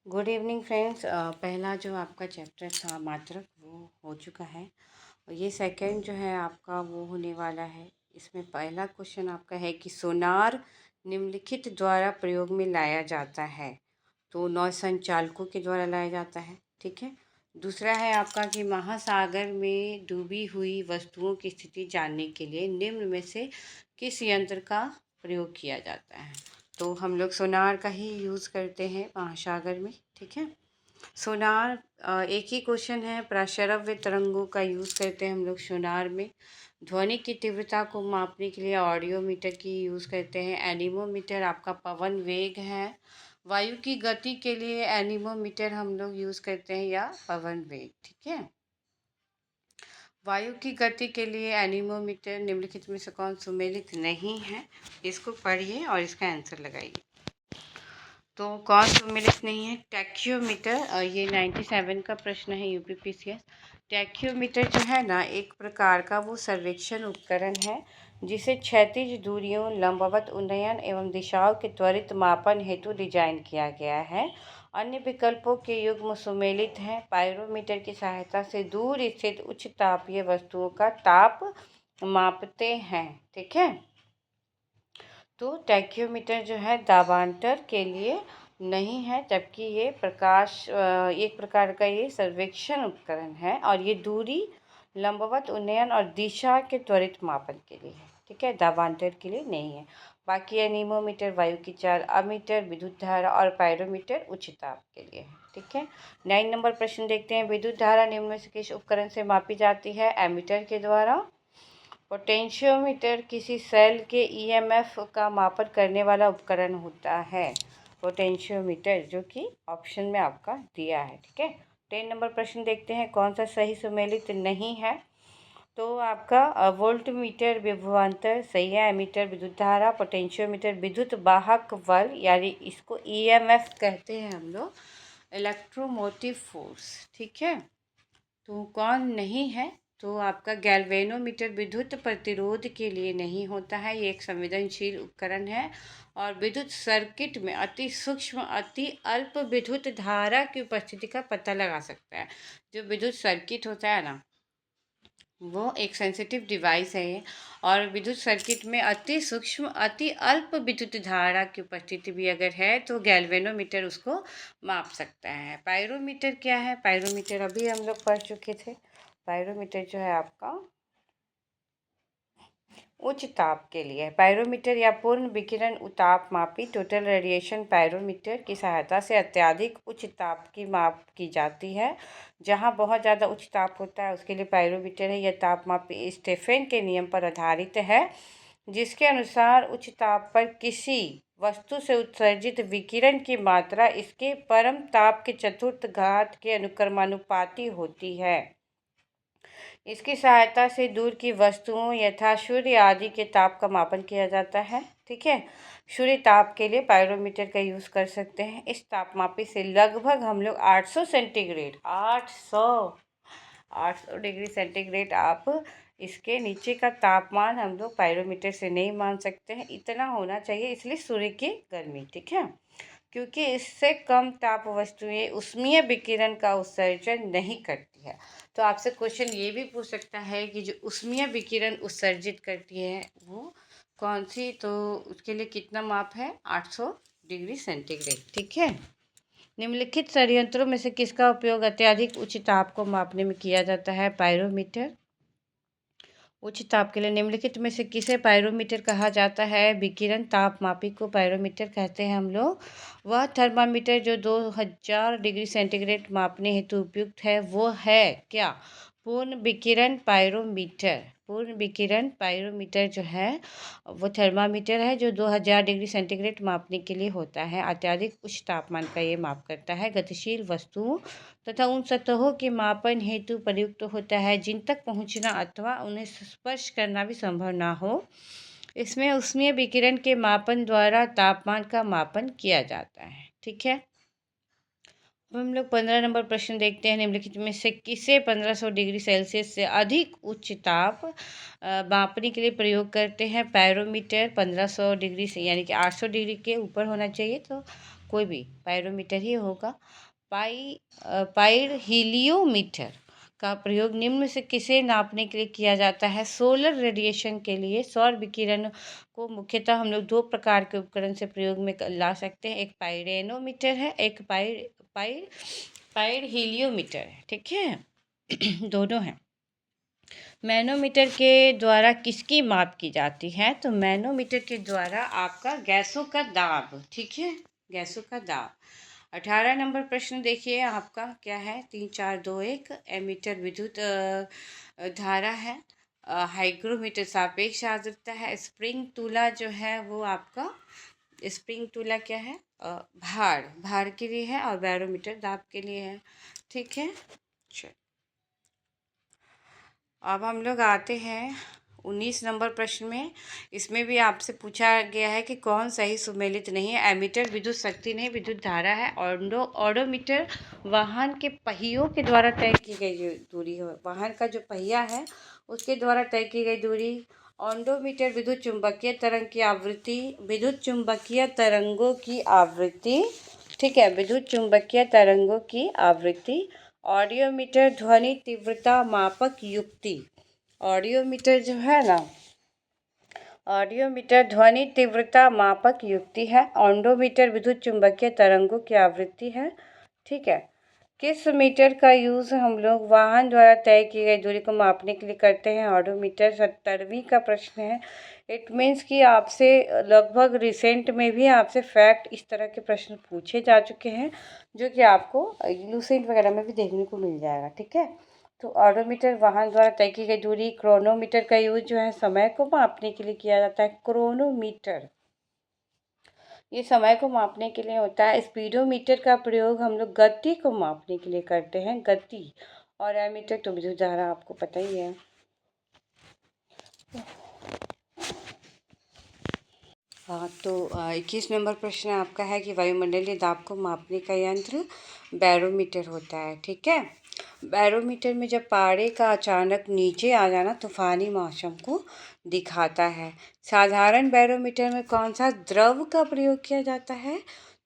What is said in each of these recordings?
Good evening friends. पहला जो आपका चैप्टर था मात्रक वो हो चुका है और ये सेकंड जो है आपका वो होने वाला है। इसमें पहला क्वेश्चन आपका है कि सोनार निम्नलिखित द्वारा प्रयोग में लाया जाता है। तो नौसंचालकों के द्वारा लाया जाता है, ठीक है। दूसरा है आपका कि महासागर में डूबी हुई वस्तुओं की स्थिति जानने के लिए निम्न में से किस यंत्र का प्रयोग किया जाता है। तो हम लोग सोनार का ही यूज़ करते हैं महासागर में, ठीक है। सोनार एक ही क्वेश्चन है। प्रश्रव्य तरंगों का यूज़ करते हैं हम लोग सोनार में। ध्वनि की तीव्रता को मापने के लिए ऑडियोमीटर की यूज़ करते हैं। एनीमोमीटर आपका पवन वेग है। वायु की गति के लिए एनीमोमीटर हम लोग यूज़ करते हैं या पवन वेग, ठीक है। वायु की गति के लिए एनीमोमीटर निम्नलिखित में से कौन सुमेलित नहीं है। इसको पढ़िए और इसका आंसर लगाइए। तो कौन सुमेलित नहीं है? टैक्योमीटर। ये 97 का प्रश्न है यूपीपीसीएस। टैक्योमीटर जो है ना, एक प्रकार का वो सर्वेक्षण उपकरण है जिसे क्षैतिज दूरियों, लंबवत उन्नयन एवं दिशाओं के त्वरित मापन हेतु डिजाइन किया गया है। अन्य विकल्पों के युग्म सुमेलित हैं। पायरोमीटर की सहायता से दूर स्थित उच्च तापीय वस्तुओं का ताप मापते हैं, ठीक है। तो टैक्योमीटर जो है दाबांतर के लिए नहीं है, जबकि ये एक प्रकार का ये सर्वेक्षण उपकरण है और ये दूरी, लंबवत उन्नयन और दिशा के त्वरित मापन के लिए है, ठीक है। दाबांतर के लिए नहीं है। बाकी एनीमोमीटर वायु की चाल, अमीटर विद्युत धारा और पायरोमीटर उच्च ताप के लिए है, ठीक है। 9 नंबर प्रश्न देखते हैं। विद्युत धारा निम्न में से किस उपकरण से मापी जाती है? एमीटर के द्वारा। पोटेंशियोमीटर किसी सेल के ईएमएफ का मापन करने वाला उपकरण होता है। पोटेंशियोमीटर जो कि ऑप्शन में आपका दिया है, ठीक है। 10 नंबर प्रश्न देखते हैं। कौन सा सही सुमेलित नहीं है? तो आपका वोल्टमीटर विभवांतर सही है। एमीटर विद्युत धारा, पोटेंशियोमीटर विद्युत वाहक बल, यानी इसको ईएमएफ कहते हैं हम लोग, इलेक्ट्रोमोटिव फोर्स, ठीक है। तो कौन नहीं है? तो आपका गैल्वेनोमीटर विद्युत प्रतिरोध के लिए नहीं होता है। ये एक संवेदनशील उपकरण है और विद्युत सर्किट में अति सूक्ष्म अति अल्प विद्युत धारा की उपस्थिति का पता लगा सकता है। जो विद्युत सर्किट होता है ना, वो एक सेंसिटिव डिवाइस है ये। और विद्युत सर्किट में अति सूक्ष्म अति अल्प विद्युत धारा की उपस्थिति भी अगर है तो गैल्वेनोमीटर उसको माप सकता है। पायरोमीटर क्या है? पायरोमीटर अभी हम लोग पढ़ चुके थे। पायरोमीटर जो है आपका उच्च ताप के लिए है। पायरोमीटर या पूर्ण विकिरण उताप मापी टोटल रेडिएशन पायरोमीटर की सहायता से अत्यधिक उच्च ताप की माप की जाती है। जहां बहुत ज़्यादा उच्च ताप होता है उसके लिए पायरोमीटर है। यह ताप मापी स्टेफेन के नियम पर आधारित है, जिसके अनुसार उच्च ताप पर किसी वस्तु से उत्सर्जित विकिरण की मात्रा इसके परम ताप के चतुर्थ घात के अनुक्रमानुपाती होती है। इसकी सहायता से दूर की वस्तुओं यथा सूर्य आदि के ताप का मापन किया जाता है, ठीक है। सूर्य ताप के लिए पायरोमीटर का यूज़ कर सकते हैं। इस तापमापी से लगभग हम लोग 800 सेंटीग्रेड 800 डिग्री सेंटीग्रेड आप इसके नीचे का तापमान हम लोग पायरोमीटर से नहीं मान सकते हैं। इतना होना चाहिए, इसलिए सूर्य की गर्मी, ठीक है, क्योंकि इससे कम ताप वस्तुएं ऊष्मीय विकिरण का उत्सर्जन नहीं करती है। तो आपसे क्वेश्चन ये भी पूछ सकता है कि जो ऊष्मीय विकिरण उत्सर्जित करती है वो कौन सी, तो उसके लिए कितना माप है? 800 डिग्री सेंटीग्रेड, ठीक है। निम्नलिखित संयंत्रों में से किसका उपयोग अत्यधिक उच्च ताप को मापने में किया जाता है? पायरोमीटर। उच्च ताप के लिए निम्नलिखित में से किसे पायरोमीटर कहा जाता है? विकिरण तापमापी को पायरोमीटर कहते हैं हम लोग। वह थर्मामीटर जो 2000 डिग्री सेंटीग्रेड मापने हेतु उपयुक्त है वो है क्या? पूर्ण विकिरण पायरोमीटर। पूर्ण विकिरण पायरोमीटर जो है वो थर्मामीटर है जो 2000 डिग्री सेंटीग्रेड मापने के लिए होता है। अत्यधिक उच्च तापमान का ये माप करता है। गतिशील वस्तुओं तथा उन सतहों के मापन हेतु प्रयुक्त होता है जिन तक पहुंचना अथवा उन्हें स्पर्श करना भी संभव ना हो। इसमें ऊष्मीय विकिरण के मापन द्वारा तापमान का मापन किया जाता है, ठीक है। अब हम लोग 15 नंबर प्रश्न देखते हैं। निम्नलिखित में से किसे 1500 डिग्री सेल्सियस से अधिक उच्च ताप मापने के लिए प्रयोग करते हैं? पायरोमीटर 1500 डिग्री से यानी कि 800 डिग्री के ऊपर होना चाहिए। तो कोई भी पायरोमीटर ही होगा। पाइरोहीलियोमीटर का प्रयोग निम्न से किसे नापने के लिए किया जाता है? सोलर रेडिएशन के लिए सौर विकिरण को मुख्यतः हम लोग दो प्रकार के उपकरण से प्रयोग में ला सकते हैं। एक पाइरेनोमीटर है, एक पाइरोहीलियोमीटर है, ठीक है। दोनों हैं। मैनोमीटर के द्वारा किसकी माप की जाती है? तो मैनोमीटर के द्वारा आपका गैसों का दाब, ठीक है, गैसों का दाब। 18 नंबर प्रश्न देखिए आपका क्या है? 3 4 2 1 एमीटर विद्युत धारा है। हाइग्रोमीटर सापेक्ष आर्द्रता है। स्प्रिंग तुला जो है वो आपका स्प्रिंग तुला क्या है? भार के लिए है और बैरोमीटर दाब के लिए है, ठीक है। चल, अब हम लोग आते हैं 19 नंबर प्रश्न में। इसमें भी आपसे पूछा गया है कि कौन सही सुमेलित नहीं है। एमीटर विद्युत शक्ति नहीं, विद्युत धारा है। ऑडोमीटर वाहन के पहियों के द्वारा तय की गई जो दूरी है, वाहन का जो पहिया है उसके द्वारा तय की गई दूरी। ऑडोमीटर विद्युत चुंबकीय तरंग की आवृत्ति, विद्युत चुंबकीय तरंगों की आवृत्ति, ठीक है, विद्युत चुंबकीय तरंगों की आवृत्ति। ऑडियोमीटर ध्वनि तीव्रता मापक युक्ति, ऑडियोमीटर जो है ना, ऑडियोमीटर ध्वनि तीव्रता मापक युक्ति है। ऑडोमीटर विद्युत चुंबकीय तरंगों की आवृत्ति है, ठीक है। किस मीटर का यूज़ हम लोग वाहन द्वारा तय की गई दूरी को मापने के लिए करते हैं? ऑडोमीटर। 17वीं का प्रश्न है। इट मीन्स कि आपसे लगभग रिसेंट में भी आपसे फैक्ट इस तरह के प्रश्न पूछे जा चुके हैं जो कि आपको लूसेंट वगैरह में भी देखने को मिल जाएगा, ठीक है। तो ऑडोमीटर वाहन द्वारा तय की गई दूरी। क्रोनोमीटर का यूज जो है समय को मापने के लिए किया जाता है। क्रोनोमीटर ये समय को मापने के लिए होता है। स्पीडोमीटर का प्रयोग हम लोग गति को मापने के लिए करते हैं, गति। और एमीटर तो विद्युत धारा आपको पता ही है। हाँ, तो 21 नंबर प्रश्न आपका है कि वायुमंडलीय दाब को मापने का यंत्र बैरोमीटर होता है, ठीक है। बैरोमीटर में जब पारे का अचानक नीचे आ जाना तूफानी मौसम को दिखाता है। साधारण बैरोमीटर में कौन सा द्रव का प्रयोग किया जाता है?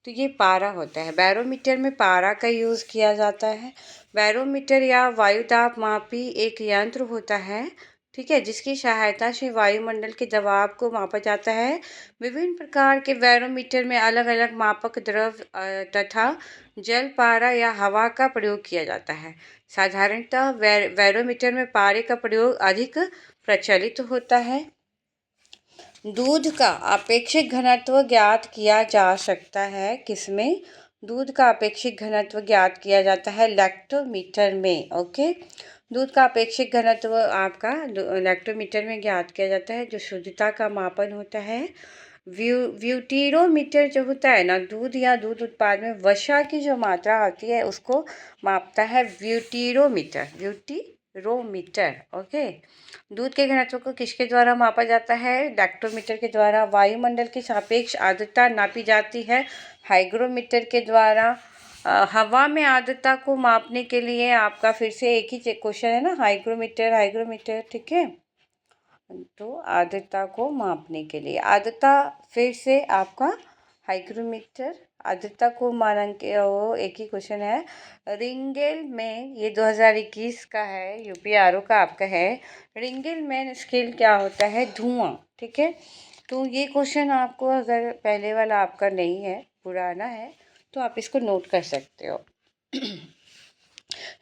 तो ये पारा होता है। बैरोमीटर में पारा का यूज़ किया जाता है। बैरोमीटर या वायुदाब मापी एक यंत्र होता है, ठीक है, जिसकी सहायता से वायुमंडल के दबाव को मापा जाता है। विभिन्न प्रकार के बैरोमीटर में अलग अलग मापक द्रव तथा जल, पारा या हवा का प्रयोग किया जाता है। साधारणतः बैरोमीटर में पारे का प्रयोग अधिक प्रचलित होता है। दूध का अपेक्षित घनत्व ज्ञात किया जा सकता है किसमें? दूध का अपेक्षित घनत्व ज्ञात किया जाता है लैक्टोमीटर में, ओके। दूध का अपेक्षित घनत्व आपका लैक्टोमीटर में ज्ञात किया जाता है, जो शुद्धता का मापन होता है। व्यूटीरोमीटर जो होता है ना, दूध या दूध उत्पाद में वसा की जो मात्रा आती है उसको मापता है व्यूटीरोमीटर, ओके। दूध के घनत्व को किसके द्वारा मापा जाता है? लैक्टोमीटर के द्वारा। वायुमंडल की सापेक्ष आर्द्रता नापी जाती है हाइग्रोमीटर के द्वारा। हवा में आर्द्रता को मापने के लिए आपका फिर से एक ही क्वेश्चन है ना, हाइग्रोमीटर, ठीक है। तो आर्द्रता को मापने के लिए आर्द्रता फिर से आपका हाइग्रोमीटर, आर्द्रता को मानन के वो एक ही क्वेश्चन है। रिंगेल में ये 2021 का है, यूपीआरओ का आपका है। रिंगेल मैन स्केल क्या होता है? धुआं, ठीक है। तो ये क्वेश्चन आपको अगर पहले वाला आपका नहीं है, पुराना है, तो आप इसको नोट कर सकते हो।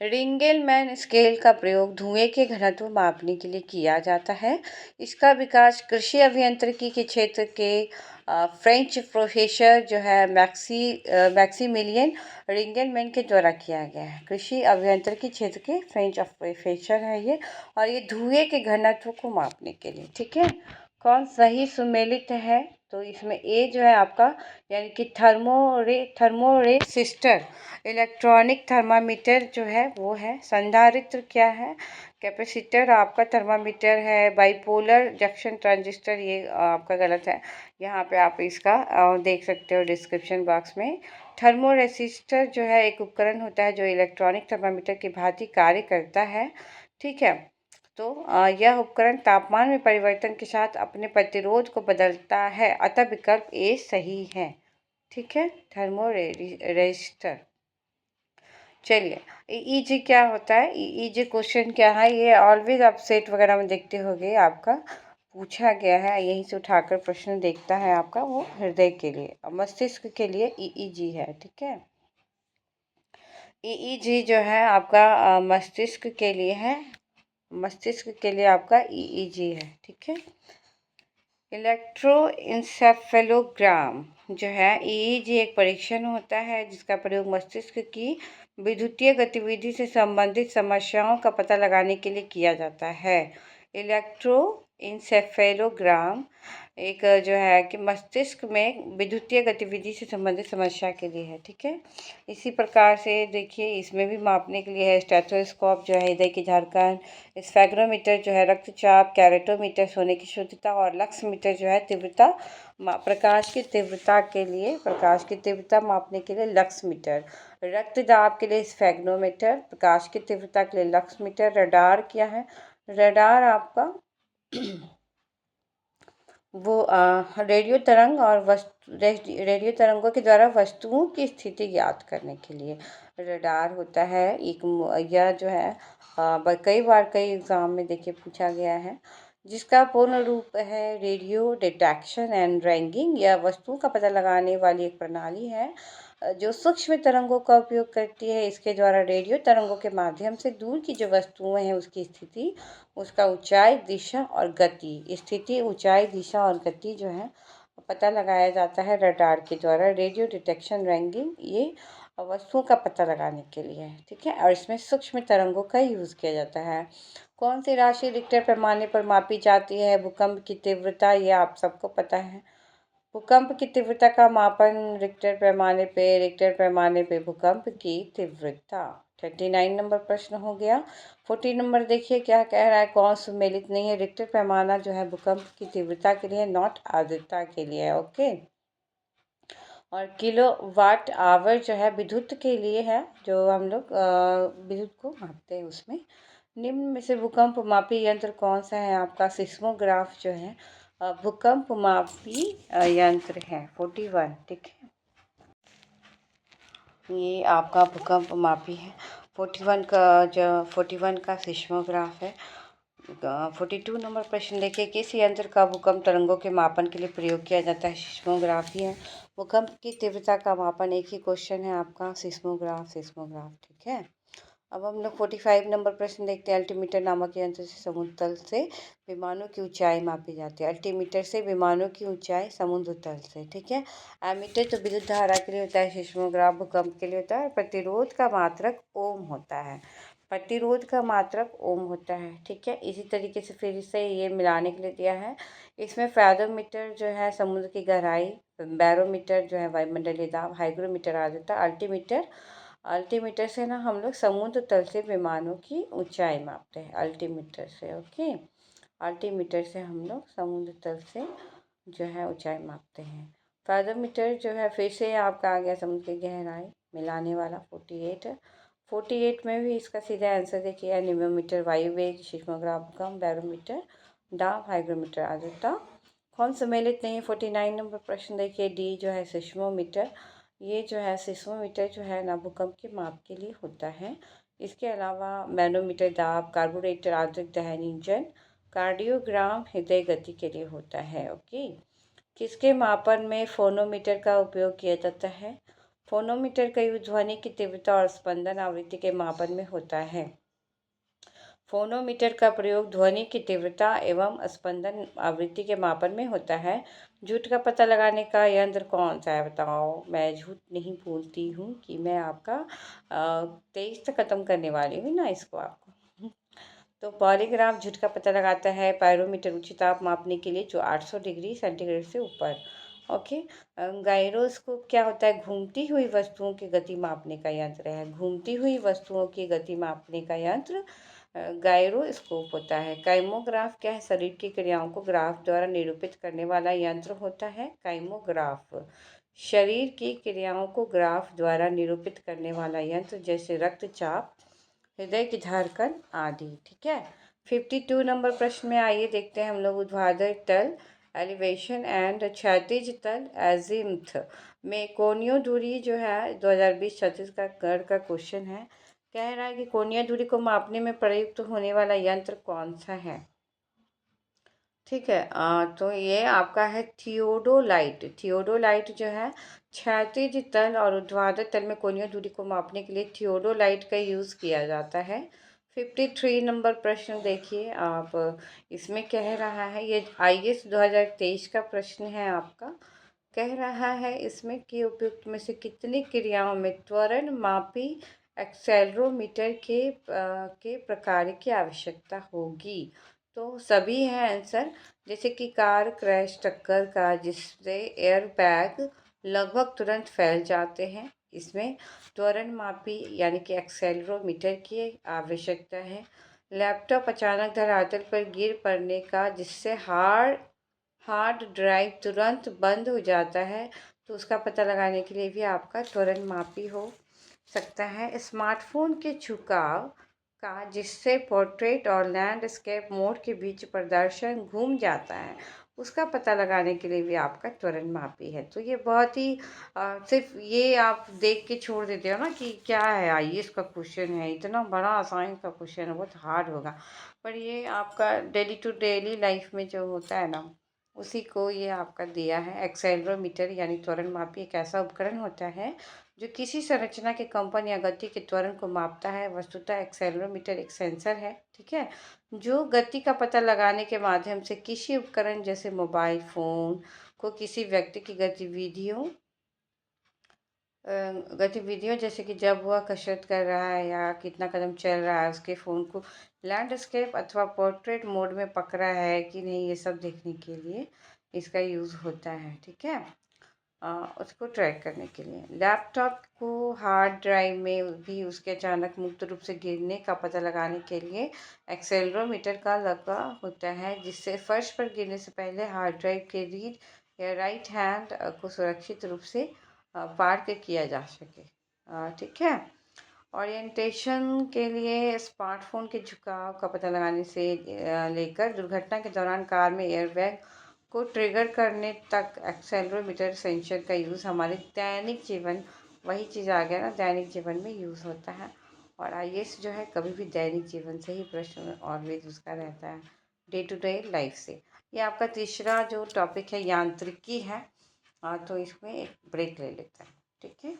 रिंगेलमैन स्केल का प्रयोग धुएं के घनत्व मापने के लिए किया जाता है। इसका विकास कृषि अभियांत्रिकी के क्षेत्र के फ्रेंच प्रोफेसर जो है मैक्सिमिलियन रिंगेलमैन के द्वारा किया गया है। कृषि अभियांत्रिकी क्षेत्र के फ्रेंच प्रोफेसर है ये, और ये धुएं के घनत्व को मापने के लिए, ठीक है। कौन सही सुमेलित है? तो इसमें ए जो है आपका, यानी कि थर्मोरेसिस्टर इलेक्ट्रॉनिक थर्मामीटर जो है वो है। संधारित्र क्या है? कैपेसिटर आपका थर्मामीटर है। बाइपोलर जंक्शन ट्रांजिस्टर ये आपका गलत है, यहाँ पे आप इसका देख सकते हो डिस्क्रिप्शन बॉक्स में। थर्मोरेसिस्टर जो है एक उपकरण होता है जो इलेक्ट्रॉनिक थर्मामीटर की भांति कार्य करता है, ठीक है। तो यह उपकरण तापमान में परिवर्तन के साथ अपने प्रतिरोध को बदलता है, अतः विकल्प ए सही है। ठीक है, थर्मो रजिस्टर। चलिए, ईईजी क्या होता है? ईईजी क्वेश्चन क्या है? ये ऑलवेज आप सेट वगैरह में देखते होंगे, आपका पूछा गया है, यहीं से उठाकर प्रश्न देखता है आपका, वो हृदय के लिए और मस्तिष्क के लिए ईईजी है। ठीक है, ईईजी जो है आपका मस्तिष्क के लिए है, मस्तिष्क के लिए आपका ईईजी है। ठीक है, इलेक्ट्रोइंसेफेलोग्राम जो है, ईईजी एक परीक्षण होता है जिसका प्रयोग मस्तिष्क की विद्युतीय गतिविधि से संबंधित समस्याओं का पता लगाने के लिए किया जाता है। इलेक्ट्रोइंसेफेलोग्राम एक जो है कि मस्तिष्क में विद्युतीय गतिविधि से संबंधित समस्या के लिए है। ठीक है, इसी प्रकार से देखिए, इसमें भी मापने के लिए है स्टेथोस्कोप जो है हृदय की धड़कन, स्फेग्नोमीटर जो है रक्तचाप, कैरोटोमीटर सोने की शुद्धता, और लक्स मीटर जो है तीव्रता, प्रकाश की तीव्रता के लिए, प्रकाश की तीव्रता मापने के लिए लक्स मीटर, रक्त दाब के लिए स्फेग्नोमीटर, प्रकाश की तीव्रता के लिए लक्स मीटर। रडार क्या है? रडार आपका वो रेडियो तरंग और रेडियो तरंगों के द्वारा वस्तुओं की स्थिति ज्ञात करने के लिए रडार होता है। एक यह जो है कई बार कई एग्जाम में देखिए पूछा गया है, जिसका पूर्ण रूप है रेडियो डिटेक्शन एंड रैंकिंग। यह वस्तुओं का पता लगाने वाली एक प्रणाली है जो सूक्ष्म तरंगों का उपयोग करती है। इसके द्वारा रेडियो तरंगों के माध्यम से दूर की जो वस्तुएं हैं उसकी स्थिति, उसका ऊंचाई, दिशा और गति, स्थिति, ऊंचाई, दिशा और गति जो है पता लगाया जाता है रडार के द्वारा। रेडियो डिटेक्शन रैंकिंग ये वस्तुओं का पता लगाने के लिए है। ठीक है, और इसमें सूक्ष्म तरंगों का यूज़ किया जाता है। कौन सी राशि रिक्टर पैमाने पर मापी जाती है? भूकंप की तीव्रता, ये आप सबको पता है। भूकंप की तीव्रता का मापन रिक्टर पैमाने पे भूकंप की तीव्रता। 39 नंबर प्रश्न हो गया। 40 नंबर देखिए क्या कह रहा है, कौन सुमेलित नहीं है? रिक्टर पैमाना जो है भूकंप की तीव्रता के लिए, नॉट आर्द्रता के लिए। ओके, और किलो वाट आवर जो है विद्युत के लिए है, जो हम लोग विद्युत को मापते हैं उसमें। निम्न में से भूकंप मापी यंत्र कौन सा है? आपका सिस्मोग्राफ जो है भूकंप मापी यंत्र है। 41। ठीक है, ये आपका भूकंप मापी है। 41 का सिस्मोग्राफ है। 42 नंबर प्रश्न देखिए, किस यंत्र का भूकंप तरंगों के मापन के लिए प्रयोग किया जाता है? सिस्मोग्राफी है। भूकंप की तीव्रता का मापन एक ही क्वेश्चन है आपका, सिस्मोग्राफ। ठीक है, अब हम लोग 45 नंबर प्रश्न देखते हैं। अल्टीमीटर नामक यंत्र से समुद्र तल से विमानों की ऊंचाई मापी जाती है। अल्टीमीटर से विमानों की ऊंचाई समुद्र तल से। ठीक है, एमीटर तो विद्युत धारा के लिए होता है, सिस्मोग्राफ भूकंप के लिए होता है। प्रतिरोध का मात्रक ओम होता है, प्रतिरोध का मात्रक ओम होता है। ठीक है, इसी तरीके से फिर से ये मिलाने के लिए दिया है। इसमें फैथोमीटर जो है समुद्र की गहराई, बैरोमीटर जो है वायुमंडलीय दाब, हाइग्रोमीटर आर्द्रता, अल्टीमीटर से ना हम लोग समुद्र तल से विमानों की ऊंचाई मापते हैं अल्टीमीटर से। ओके, अल्टीमीटर से हम लोग समुद्र तल से जो है ऊंचाई मापते हैं। फैथोमीटर जो है फिर से आपका आ गया समुद्र की गहराई, मिलाने वाला 48 है। 48 में भी इसका सीधा आंसर देखिए, एनीमोमीटर वायु वेग, सिस्मोग्राफ भूकंप, बैरोमीटर दाब, हाइग्रोमीटर आर्द्रता। कौन सम्मिलित नहीं है? 49 नंबर प्रश्न देखिए, डी जो है सिस्मोमीटर। ये जो है सिस्मोमीटर जो है ना भूकंप के माप के लिए होता है। इसके अलावा मैनोमीटर दाब, कार्बोरेटर आर्द्रक दहन इंजन, कार्डियोग्राम हृदय गति के लिए होता है। ओके, किसके मापन में फोनोमीटर का उपयोग किया जाता है? फोनोमीटर का यूज ध्वनि की तीव्रता और स्पंदन आवृत्ति के मापन में होता है। फोनोमीटर का प्रयोग ध्वनि की तीव्रता एवं स्पंदन आवृत्ति के मापन में होता है। झूठ का पता लगाने का यंत्र कौन सा है? बताओ। मैं झूठ नहीं बोलती हूँ कि मैं आपका 23 तक खत्म करने वाली हूँ ना इसको आपको। तो पॉलीग्राफ झूठ का पता लगाता है। पायरोमीटर उच्च ताप मापने के लिए जो 800 डिग्री सेंटीग्रेड से ऊपर। ओके, गायरोस्कोप क्या होता है? घूमती हुई वस्तुओं की गति मापने का यंत्र है। घूमती हुई वस्तुओं की गति मापने का यंत्र गायरोस्कोप होता है। काइमोग्राफ क्या है? शरीर की क्रियाओं को ग्राफ द्वारा निरूपित करने वाला यंत्र होता है काइमोग्राफ। शरीर की क्रियाओं को ग्राफ द्वारा निरूपित करने वाला यंत्र, जैसे रक्तचाप, हृदय की धड़कन आदि। ठीक है, 52 नंबर प्रश्न में आइए देखते हैं हम लोग ऊर्ध्वाधर तल एलिवेशन एंड क्षैतिज तल एजिम्थ में कोणीय दूरी जो है 2020 छत्तीसगढ़ का क्वेश्चन है। कह रहा है कि कोणीय दूरी को मापने में प्रयुक्त होने वाला यंत्र कौन सा है। ठीक है, तो ये आपका है थियोडोलाइट। थियोडोलाइट जो है क्षैतिज तल और ऊर्ध्वाधर तल में कोणीय दूरी को मापने के लिए थियोडोलाइट का यूज़ किया जाता है। 53 नंबर प्रश्न देखिए आप। इसमें कह रहा है, ये IAS 2023 का प्रश्न है आपका। कह रहा है इसमें कि उपयुक्त में से कितनी क्रियाओं में त्वरण मापी एक्सेलरोमीटर के प्रकार की आवश्यकता होगी। तो सभी है आंसर, जैसे कि कार क्रैश टक्कर का जिससे एयर बैग लगभग तुरंत फैल जाते हैं, इसमें त्वरण मापी यानी कि एक्सेलरोमीटर की आवश्यकता है। लैपटॉप अचानक धरातल पर गिर पड़ने का जिससे हार्ड ड्राइव तुरंत बंद हो जाता है, तो उसका पता लगाने के लिए भी आपका त्वरण मापी हो सकता है। स्मार्टफोन के झुकाव का जिससे पोर्ट्रेट और लैंडस्केप मोड के बीच प्रदर्शन घूम जाता है, उसका पता लगाने के लिए भी आपका त्वरण मापी है। तो ये बहुत ही सिर्फ ये आप देख के छोड़ देते हो ना कि क्या है, IAS का क्वेश्चन है, इतना बड़ा साइंस का क्वेश्चन है, बहुत हार्ड होगा। पर ये आपका डेली टू डेली लाइफ में जो होता है ना, उसी को ये आपका दिया है। एक्सेलरोमीटर यानी त्वरण मापी एक ऐसा उपकरण होता है जो किसी संरचना के कंपन या गति के त्वरण को मापता है। वस्तुतः एक्सेलरोमीटर एक सेंसर है, ठीक है, जो गति का पता लगाने के माध्यम से किसी उपकरण जैसे मोबाइल फोन को किसी व्यक्ति की गतिविधियों जैसे कि जब वह कसरत कर रहा है या कितना कदम चल रहा है, उसके फ़ोन को लैंडस्केप अथवा पोर्ट्रेट मोड में पकड़ा है कि नहीं, ये सब देखने के लिए इसका यूज़ होता है। ठीक है, उसको ट्रैक करने के लिए। लैपटॉप को हार्ड ड्राइव में भी उसके अचानक मुक्त रूप से गिरने का पता लगाने के लिए एक्सेलरोमीटर का लगा होता है, जिससे फर्श पर गिरने से पहले हार्ड ड्राइव के रीड या राइट हैंड को सुरक्षित रूप से पार्क किया जा सके। ठीक है, ओरिएंटेशन के लिए स्मार्टफोन के झुकाव का पता लगाने से लेकर दुर्घटना के दौरान कार में एयरबैग को ट्रिगर करने तक एक्सेलरोमीटर सेंसर का यूज़ हमारे दैनिक जीवन, वही चीज़ आ गया ना, दैनिक जीवन में यूज़ होता है। और IAS जो है कभी भी दैनिक जीवन से ही प्रश्न ऑलवेज उसका रहता है, डे टू डे लाइफ से। ये आपका तीसरा जो टॉपिक है यांत्रिकी है। तो इसमें एक ब्रेक ले लेते हैं, ठीक है।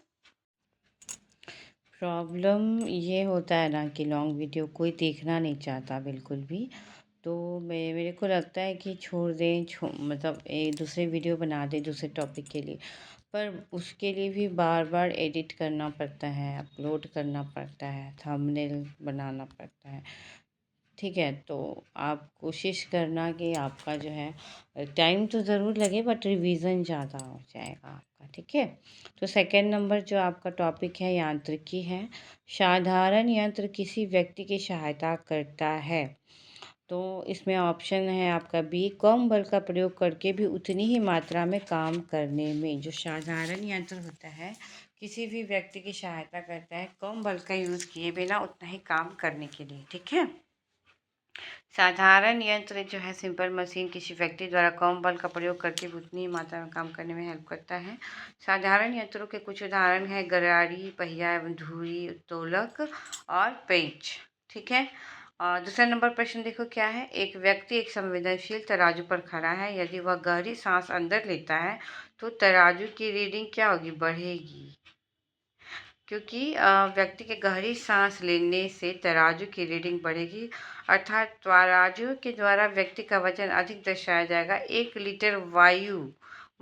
प्रॉब्लम ये होता है ना कि लॉन्ग वीडियो कोई देखना नहीं चाहता बिल्कुल भी, तो मेरे को लगता है कि छोड़ दें, मतलब एक दूसरे वीडियो बना दें दूसरे टॉपिक के लिए। पर उसके लिए भी बार बार एडिट करना पड़ता है, अपलोड करना पड़ता है, थंबनेल बनाना पड़ता है। ठीक है, तो आप कोशिश करना कि आपका जो है टाइम तो ज़रूर लगे बट रिवीजन ज़्यादा हो जाएगा आपका। ठीक है, तो सेकंड नंबर जो आपका टॉपिक है यांत्रिकी है। साधारण यंत्र किसी व्यक्ति की सहायता करता है, तो इसमें ऑप्शन है आपका बी, कम बल का प्रयोग करके भी उतनी ही मात्रा में काम करने में। जो साधारण यंत्र होता है किसी भी व्यक्ति की सहायता करता है कम बल का यूज़ किए बिना उतना ही काम करने के लिए। ठीक है, साधारण यंत्र जो है सिंपल मशीन किसी व्यक्ति द्वारा कम बल का प्रयोग करके भी उतनी ही मात्रा में काम करने में हेल्प करता है। साधारण यंत्रों के कुछ उदाहरण हैं गरारी, पहिया एवं धुरी, उत्तोलक और पेंच। ठीक है, और दूसरा नंबर प्रश्न देखो क्या है। एक व्यक्ति एक संवेदनशील तराजू पर खड़ा है, यदि वह गहरी सांस अंदर लेता है तो तराजू की रीडिंग क्या होगी, बढ़ेगी, क्योंकि व्यक्ति के गहरी सांस लेने से तराजू की रीडिंग बढ़ेगी, अर्थात तराजू के द्वारा व्यक्ति का वजन अधिक दर्शाया जाएगा। 1 लीटर वायु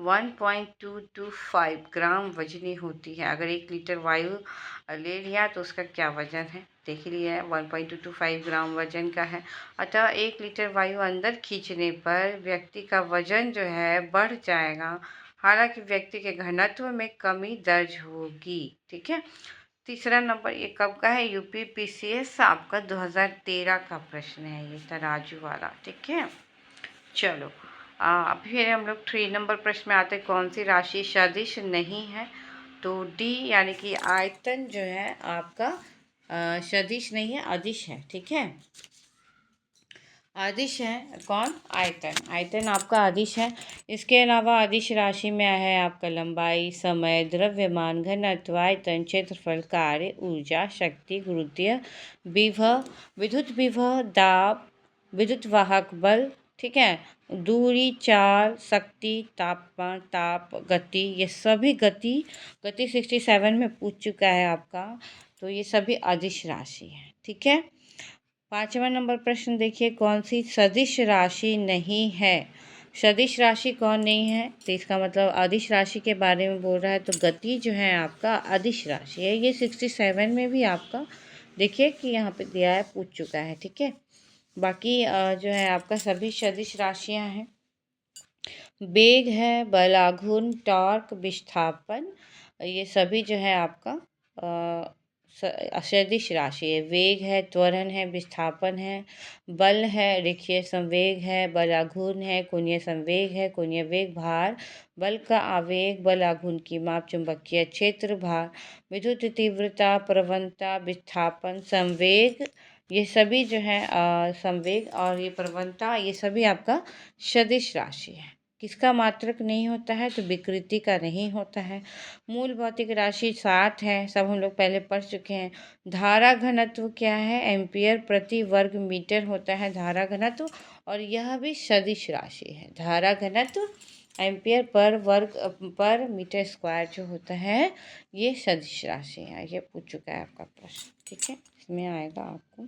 1.225 ग्राम वजनी होती है। अगर 1 लीटर वायु ले लिया तो उसका क्या वजन है, देख लिया है, 1.225 ग्राम वजन का है। अतः 1 लीटर वायु अंदर खींचने पर व्यक्ति का वजन जो है बढ़ जाएगा, हालांकि व्यक्ति के घनत्व में कमी दर्ज होगी। ठीक है, तीसरा नंबर ये कब का है, UPPCS आपका 2013 का प्रश्न है, ये तराजू वाला। ठीक है, चलो अभी फिर हम लोग 3 नंबर प्रश्न में आते हैं, कौन सी राशि सदिश नहीं है। तो D यानी कि आयतन जो है आपका सदिश नहीं है, अदिश है। ठीक है, अदिश है कौन? आयतन। आयतन आपका अदिश है। इसके अलावा अदिश राशि में है आपका लंबाई, समय, द्रव्यमान, घनत्व, आयतन, क्षेत्रफल, कार्य, ऊर्जा, शक्ति, गुरुत्वीय विभव, विद्युत विभव, दाब, विद्युत वाहक बल, ठीक है, दूरी, चाल, शक्ति, तापमान, ताप, गति, ये सभी गति 67 में पूछ चुका है आपका। तो ये सभी अदिश राशि है, ठीक है। 5वां नंबर प्रश्न देखिए, कौन सी सदिश राशि नहीं है? सदिश राशि कौन नहीं है? तो इसका मतलब अदिश राशि के बारे में बोल रहा है, तो गति जो है आपका अदिश राशि है। ये 67 में भी आपका देखिए कि यहाँ पे दिया है, पूछ चुका है, ठीक है। बाकी जो है आपका सभी सदिश राशियाँ हैं। वेग है, बल, आघूर्ण, टॉर्क, विस्थापन, ये सभी जो है आपका सदिश राशि है। वेग है, त्वरण है, विस्थापन है, बल है, रेखीय संवेग है, बल आघूर्ण है, कोणीय संवेग है, कोणीय वेग, भार, बल का आवेग, बल आघूर्ण की माप, चुंबकीय क्षेत्र, भार, विद्युत तीव्रता, प्रवणता, विस्थापन, संवेग, ये सभी जो है संवेग और ये प्रवणता, ये सभी आपका सदिश राशि है। किसका मात्रक नहीं होता है? तो विकृति का नहीं होता है। मूल भौतिक राशि 60 है, सब हम लोग पहले पढ़ चुके हैं। धारा घनत्व क्या है? एम्पियर प्रति वर्ग मीटर होता है धारा घनत्व, और यह भी सदिश राशि है। धारा घनत्व एम्पियर पर वर्ग पर मीटर स्क्वायर जो होता है, ये सदिश राशि है। ये पूछ चुका है आपका प्रश्न, ठीक है, इसमें आएगा आपको।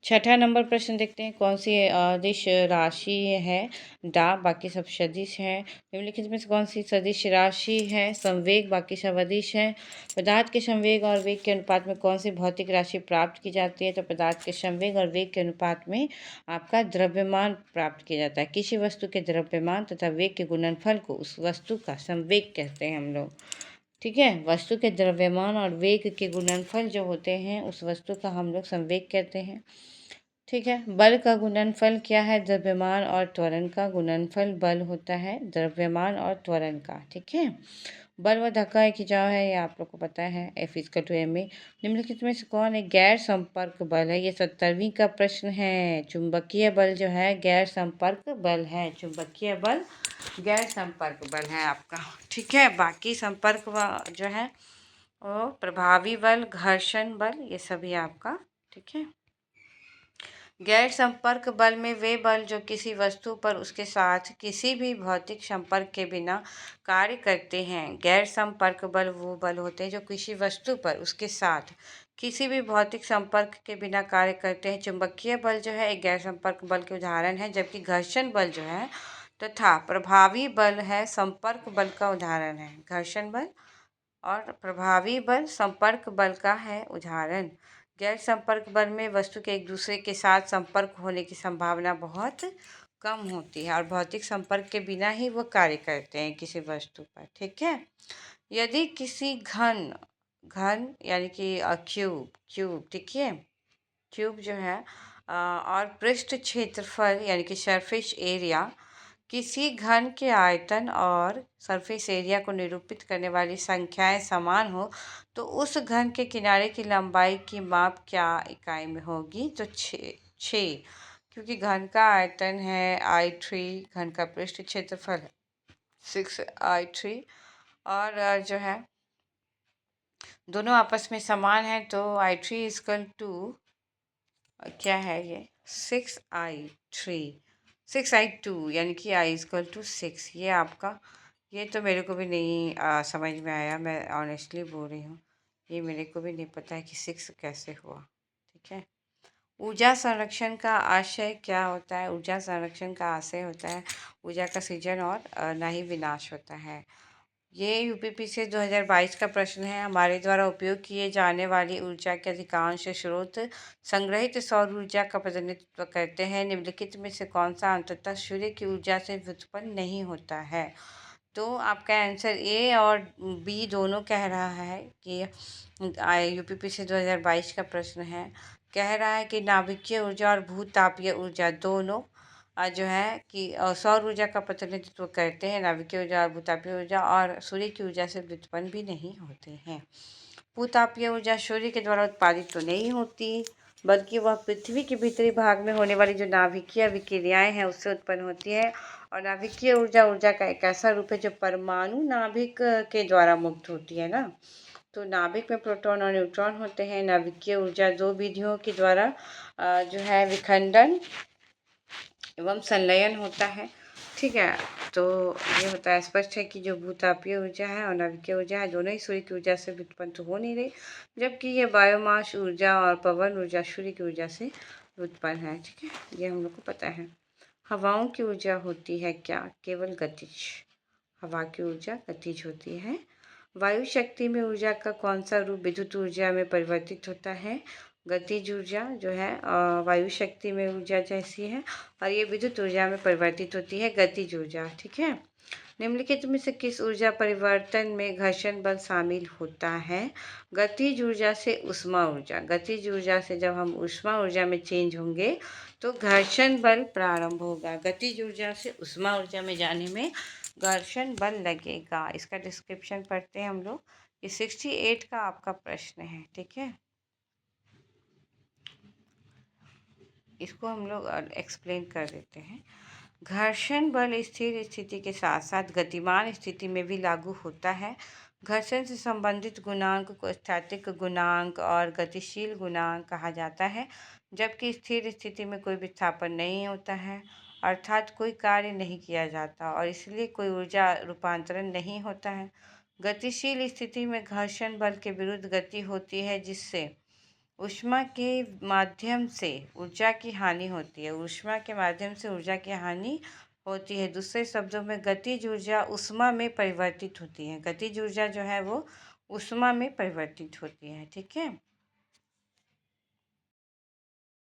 6ठा नंबर प्रश्न देखते हैं, कौन सी अदिश राशि है? डा, बाकी सब सदिश है। निम्नलिखित में से कौन सी सदिश राशि है? संवेग, बाकी सब अदिश है। पदार्थ के संवेग और वेग के अनुपात में कौन सी भौतिक राशि प्राप्त की जाती है? तो पदार्थ के संवेग और वेग के अनुपात में आपका द्रव्यमान प्राप्त किया जाता है। किसी वस्तु के द्रव्यमान तथा वेग के गुणनफल को उस वस्तु का संवेग कहते हैं हम लोग, ठीक है। वस्तु के द्रव्यमान और वेग के गुणनफल जो होते हैं, उस वस्तु का हम लोग संवेग कहते हैं, ठीक है। बल का गुणनफल क्या है? द्रव्यमान और त्वरण का गुणनफल बल होता है, द्रव्यमान और त्वरण का, ठीक है। बल व धक्का एक खिंचाव है, ये आप लोग को पता है, F=ma। निम्नलिखित में से कौन एक गैर संपर्क बल है? ये 17वीं का प्रश्न है। चुंबकीय बल जो है गैर संपर्क बल है। चुंबकीय बल गैर संपर्क बल है आपका, ठीक है। बाकी संपर्क जो है वो प्रभावी बल, घर्षण बल, ये सभी आपका, ठीक है। गैर संपर्क बल में वे बल जो किसी वस्तु पर उसके साथ किसी भी भौतिक संपर्क के बिना कार्य करते हैं। गैर संपर्क बल वो बल होते हैं जो किसी वस्तु पर उसके साथ किसी भी भौतिक संपर्क के बिना कार्य करते हैं। चुंबकीय बल जो है एक गैर संपर्क बल के उदाहरण है, जबकि घर्षण बल जो है तथा प्रभावी बल है संपर्क बल का उदाहरण है। घर्षण बल और प्रभावी बल संपर्क बल का है उदाहरण। गैर संपर्क बल में वस्तु के एक दूसरे के साथ संपर्क होने की संभावना बहुत कम होती है और भौतिक संपर्क के बिना ही वो कार्य करते हैं किसी वस्तु पर, ठीक है। यदि किसी घन घन यानी कि क्यूब, ठीक है, क्यूब जो है और पृष्ठ क्षेत्रफल यानी कि सरफेस एरिया किसी घन के आयतन और सरफेस एरिया को निरूपित करने वाली संख्याएं समान हो, तो उस घन के किनारे की लंबाई की माप क्या इकाई में होगी? तो 6, क्योंकि घन का आयतन है I3, घन का पृष्ठ क्षेत्रफल है 6I3, और जो है दोनों आपस में समान है, तो I3 क्या है ये 6I2 यानी कि I=6। ये आपका, ये तो मेरे को भी नहीं समझ में आया, मैं ऑनेस्टली बोल रही हूँ, ये मेरे को भी नहीं पता है कि 6 कैसे हुआ, ठीक है। ऊर्जा संरक्षण का आशय क्या होता है? ऊर्जा संरक्षण का आशय होता है ऊर्जा का सृजन और न ही विनाश होता है। ये यूपीपीसी 2022 का प्रश्न है। हमारे द्वारा उपयोग किए जाने वाली ऊर्जा के अधिकांश स्रोत संग्रहित सौर ऊर्जा का प्रतिनिधित्व करते हैं। निम्नलिखित में से कौन सा अंततः सूर्य की ऊर्जा से व्युत्पन्न नहीं होता है? तो आपका आंसर ए और बी दोनों कह रहा है कि यूपीपीसी 2022 का प्रश्न है, कह रहा है कि नाभिकीय ऊर्जा और भूतापीय ऊर्जा दोनों जो है कि सौर ऊर्जा का प्रतिनिधित्व करते हैं। नाभिकीय ऊर्जा और भूतापीय ऊर्जा और सूर्य की ऊर्जा से व्युत्पन्न भी नहीं होते हैं। भूतापीय ऊर्जा सूर्य के द्वारा उत्पादित तो नहीं होती, बल्कि वह पृथ्वी के भीतरी भाग में होने वाली जो नाभिकीय विक्रियाएं हैं उससे उत्पन्न होती है। और नाभिकीय ऊर्जा ऊर्जा का एक ऐसा रूप है जो परमाणु नाभिक के द्वारा मुक्त होती है ना। तो नाभिक में प्रोटॉन और न्यूट्रॉन होते हैं। नाभिकीय ऊर्जा दो विधियों के द्वारा जो है विखंडन एवं संलयन होता है। ठीक है, तो ये होता है, स्पष्ट है कि जो भूतापीय ऊर्जा है और नाभिकीय ऊर्जा है दोनों ही सूर्य की ऊर्जा से उत्पन्न तो हो नहीं रही, जबकि ये बायोमास ऊर्जा और पवन ऊर्जा सूर्य की ऊर्जा से उत्पन्न है। ठीक है, ये हम लोग को पता है। हवाओं की ऊर्जा होती है क्या? केवल गतिज। हवा की ऊर्जा गतिज होती है। वायु शक्ति में ऊर्जा का कौन सा रूप विद्युत ऊर्जा में परिवर्तित होता है? गतिज ऊर्जा जो है वायु शक्ति में ऊर्जा जैसी है, और ये विद्युत ऊर्जा में परिवर्तित होती है गतिज ऊर्जा। ठीक है, निम्नलिखित में से किस ऊर्जा परिवर्तन में घर्षण बल शामिल होता है? गतिज ऊर्जा से ऊष्मा ऊर्जा। गतिज ऊर्जा से जब हम ऊष्मा ऊर्जा में चेंज होंगे तो घर्षण बल प्रारंभ होगा। गतिज ऊर्जा से ऊष्मा ऊर्जा में जाने में घर्षण बल लगेगा। इसका डिस्क्रिप्शन पढ़ते हैं हम लोग। ये 68 का आपका प्रश्न है। ठीक है, इसको हम लोग एक्सप्लेन कर देते हैं। घर्षण बल स्थिर स्थिति के साथ साथ गतिमान स्थिति में भी लागू होता है। घर्षण से संबंधित गुणांक को स्थैतिक गुणांक और गतिशील गुणांक कहा जाता है, जबकि स्थिर स्थिति में कोई विस्थापन नहीं होता है, अर्थात कोई कार्य नहीं किया जाता और इसलिए कोई ऊर्जा रूपांतरण नहीं होता है। गतिशील स्थिति में घर्षण बल के विरुद्ध गति होती है, जिससे ऊष्मा के माध्यम से ऊर्जा की हानि होती है। ऊष्मा के माध्यम से ऊर्जा की हानि होती है। दूसरे शब्दों में गतिज ऊर्जा ऊष्मा में परिवर्तित होती है। गतिज ऊर्जा जो है वो ऊष्मा में परिवर्तित होती है। ठीक है,